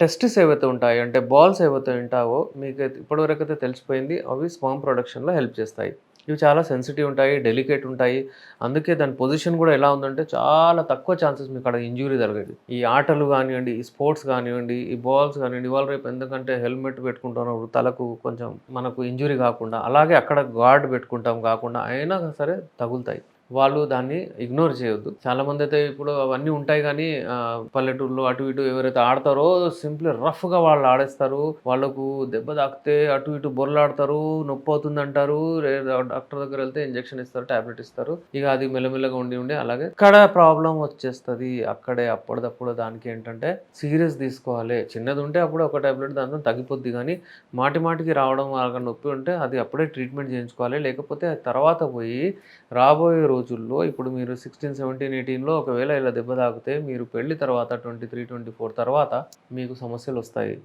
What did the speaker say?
Testis ఏవైతే ఉంటాయో అంటే బాల్స్ ఏవైతే ఉంటావో మీకైతే ఇప్పటివరకైతే తెలిసిపోయింది అవి స్పెర్మ్ ప్రొడక్షన్‌లో హెల్ప్ చేస్తాయి. ఇవి చాలా సెన్సిటివ్ ఉంటాయి, డెలికేట్ ఉంటాయి. అందుకే దాని పొజిషన్ గూడా ఎలా ఉందంటే చాలా తక్కువ ఛాన్సెస్ మీకక్కడ ఇంజ్యూరీ జరగదు. ఈ ఆటలు గానియండి, ఈ స్పోర్ట్స్ గానివ్వండి, ఈ బాల్స్ గానియండి, ఇవాళ రేపు ఎందుకంటే హెల్మెట్ పెట్టుకుంటున్నప్పుడు తలకు కొంచెం మనకు ఇంజ్యూరీ గాకుండా, అలాగే అక్కడ గార్డ్ పెట్టుకుంటాం గాకుండా అయినా సరే తగులుతాయి. వాళ్ళు దాన్ని ఇగ్నోర్ చేయొద్దు. చాలామందైతే ఇప్పుడు అవన్నీ ఉంటాయి గానీ పల్లెటూరులో అటు ఇటు ఎవరైతే ఆడతారో సింప్లీ రఫ్‌గా వాళ్ళు ఆడేస్తారు. వాళ్ళకు దెబ్బ తాకితే అటు ఇటు బొర్లాడతారు, నొప్పవుతుందంటారు. డాక్టర్ దగ్గరెళ్తే ఇంజెక్షన్ ఇస్తారు, టాబ్లెట్ ఇస్తారు. ఇక అది మెల్లమెల్లగా ఉండి ఉండి అలాగే అక్కడ ప్రాబ్లమ్ వచ్చేస్తది. అక్కడే అప్పటిదప్పుడు దానికేంటంటే సీరియస్ తీసుకోవాలి. చిన్నదుంటే అప్పుడు ఒక టాబ్లెట్ దాంతో తగ్గిపోద్ది గానీ మాటి మాటికి రావడం అలాగ నొప్పి ఉంటే అది అప్పుడే ట్రీట్మెంట్ చేయించుకోవాలి. లేకపోతే తర్వాత పోయి రాబోయే రోజుల్లో ఇప్పుడు మీరు 16, 17, 18లో ఒకవేళ ఇలా దెబ్బ తాకితే మీరు పెళ్లి తర్వాత 23, 24 తర్వాత మీకు సమస్యలొస్తాయి.